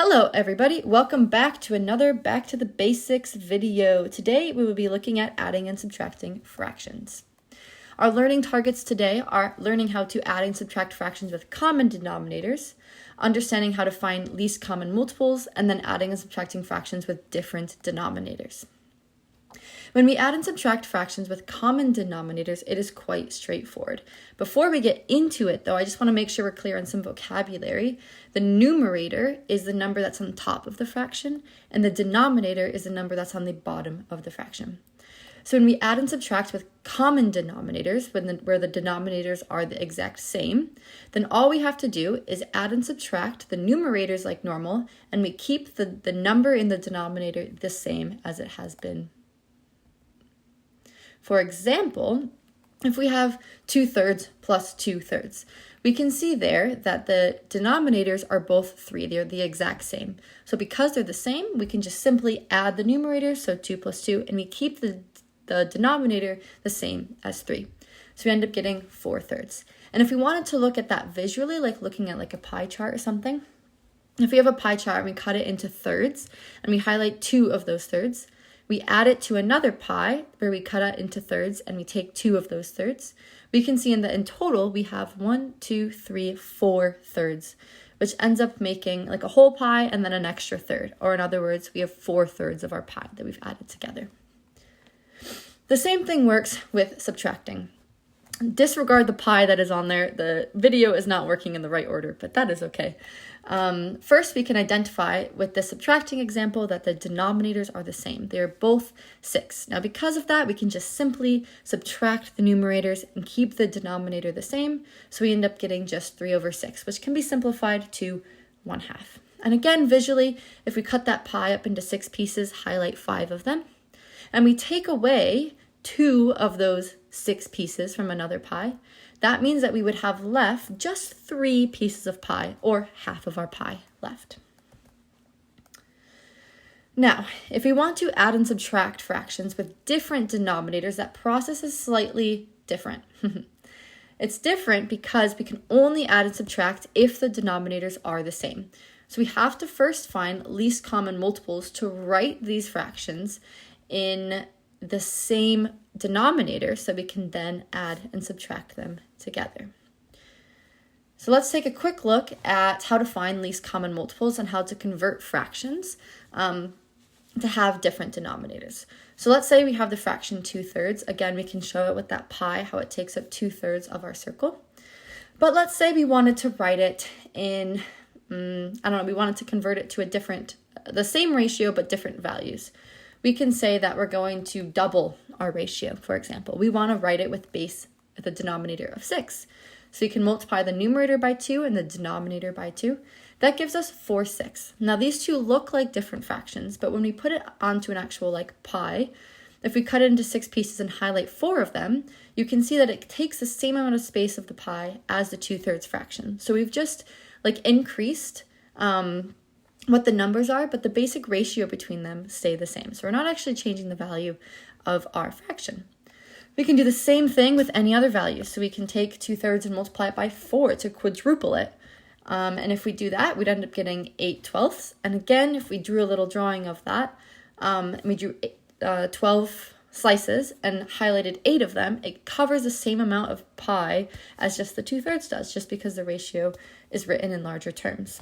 Hello everybody, welcome back to another Back to the Basics video. Today we will be looking at adding and subtracting fractions. Our learning targets today are learning how to add and subtract fractions with common denominators, understanding how to find least common multiples, and then adding and subtracting fractions with different denominators. When we add and subtract fractions with common denominators, it is quite straightforward. Before we get into it, though, I just want to make sure we're clear on some vocabulary. The numerator is the number that's on top of the fraction, and the denominator is the number that's on the bottom of the fraction. So when we add and subtract with common denominators, where the denominators are the exact same, then all we have to do is add and subtract the numerators like normal, and we keep the number in the denominator the same as it has been. For example, if we have 2/3 plus 2/3, we can see there that the denominators are both 3. They're the exact same. So because they're the same, we can just simply add the numerators, so 2 plus 2, and we keep the denominator the same as 3. So we end up getting 4/3. And if we wanted to look at that visually, like looking at like a pie chart or something, if we have a pie chart and we cut it into thirds, and we highlight 2 of those thirds, we add it to another pie where we cut it into thirds and we take 2 of those thirds. We can see in total we have 1, 2, 3, 4 thirds, which ends up making like a whole pie and then an extra third. Or in other words, we have 4 thirds of our pie that we've added together. The same thing works with subtracting. Disregard the pie that is on there. The video is not working in the right order, but that is okay. First, we can identify with the subtracting example that the denominators are the same. They are both 6. Now, because of that, we can just simply subtract the numerators and keep the denominator the same. So we end up getting just 3/6, which can be simplified to 1/2. And again, visually, if we cut that pie up into 6 pieces, highlight 5 of them, and we take away 2 of those 6 pieces from another pie, that means that we would have left just 3 pieces of pie, or half of our pie left. Now, if we want to add and subtract fractions with different denominators, that process is slightly different. It's different because we can only add and subtract if the denominators are the same. So we have to first find least common multiples to write these fractions in the same denominator so we can then add and subtract them together. So let's take a quick look at how to find least common multiples and how to convert fractions to have different denominators. So let's say we have the fraction 2/3. Again, we can show it with that pie, how it takes up 2/3 of our circle. But let's say we wanted to write it in, we wanted to convert it to the same ratio but different values. We can say that we're going to double our ratio, for example. We want to write it with the denominator of 6. So you can multiply the numerator by 2 and the denominator by 2. That gives us 4/6. Now these two look like different fractions, but when we put it onto an actual pie, if we cut it into 6 pieces and highlight 4 of them, you can see that it takes the same amount of space of the pie as the 2/3 fraction. So we've just increased what the numbers are, but the basic ratio between them stay the same. So we're not actually changing the value of our fraction. We can do the same thing with any other value. So we can take 2/3 and multiply it by 4 to quadruple it. And if we do that, we'd end up getting 8/12. And again, if we drew a little drawing of that, we drew 12 slices and highlighted 8 of them, it covers the same amount of pie as just the 2/3 does, just because the ratio is written in larger terms.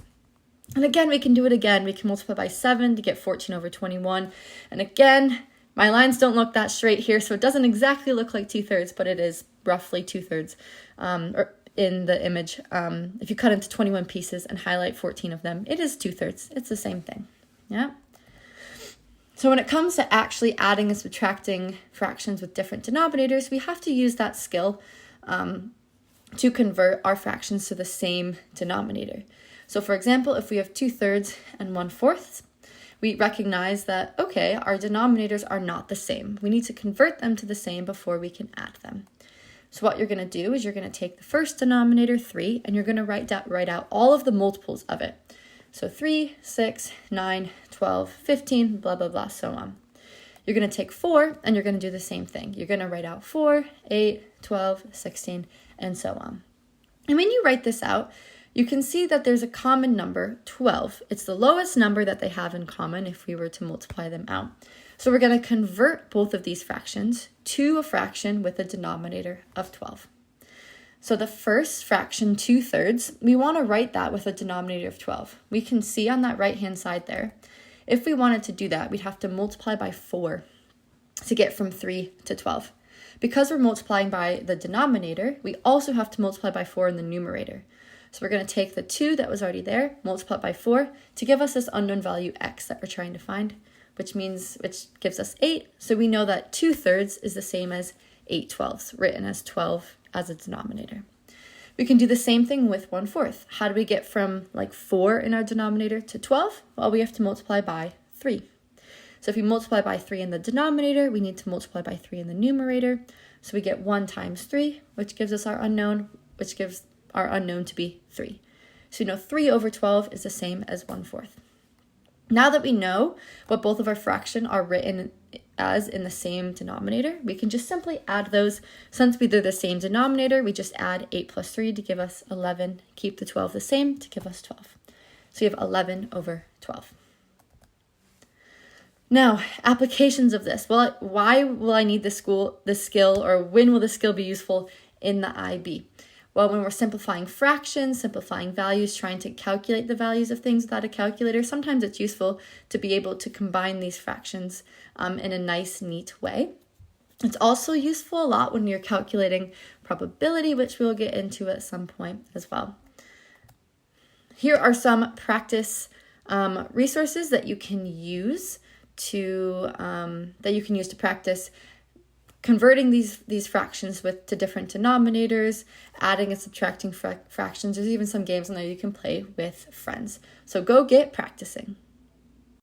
And again, we can do it again. We can multiply by 7 to get 14/21. And again, my lines don't look that straight here, so it doesn't exactly look like 2/3, but it is roughly 2/3 or in the image. If you cut into 21 pieces and highlight 14 of them, it is 2/3. It's the same thing. Yeah. So when it comes to actually adding and subtracting fractions with different denominators, we have to use that skill to convert our fractions to the same denominator. So for example, if we have 2/3 and 1/4, we recognize that, okay, our denominators are not the same. We need to convert them to the same before we can add them. So what you're going to do is you're going to take the first denominator, 3, and you're going to write out all of the multiples of it. So 3, 6, 9, 12, 15, blah, blah, blah, so on. You're going to take 4, and you're going to do the same thing. You're going to write out 4, 8, 12, 16, and so on. And when you write this out, you can see that there's a common number, 12. It's the lowest number that they have in common if we were to multiply them out. So we're going to convert both of these fractions to a fraction with a denominator of 12. So the first fraction, 2/3, we want to write that with a denominator of 12. We can see on that right-hand side there, if we wanted to do that, we'd have to multiply by 4 to get from 3 to 12. Because we're multiplying by the denominator, we also have to multiply by 4 in the numerator. So we're going to take the 2 that was already there, multiply it by 4 to give us this unknown value x that we're trying to find, which gives us 8. So we know that 2/3 is the same as 8/12, written as 12 as a denominator. We can do the same thing with 1/4. How do we get from 4 in our denominator to 12? Well, we have to multiply by 3. So if we multiply by 3 in the denominator, we need to multiply by 3 in the numerator. So we get 1 times 3, which gives us our unknown, which gives our unknown to be 3. So we know 3 over 12 is the same as 1/4. Now that we know what both of our fractions are written as in the same denominator, we can just simply add those. Since they're the same denominator, we just add 8 plus 3 to give us 11, keep the 12 the same to give us 12. So you have 11 over 12. Now, applications of this. Well, why will I need this skill, or when will this skill be useful in the IB? Well, when we're simplifying fractions, simplifying values, trying to calculate the values of things without a calculator, sometimes it's useful to be able to combine these fractions in a nice, neat way. It's also useful a lot when you're calculating probability, which we'll get into at some point as well. Here are some practice resources that you can use to practice converting these fractions to different denominators, adding and subtracting fractions. There's even some games on there you can play with friends. So go get practicing.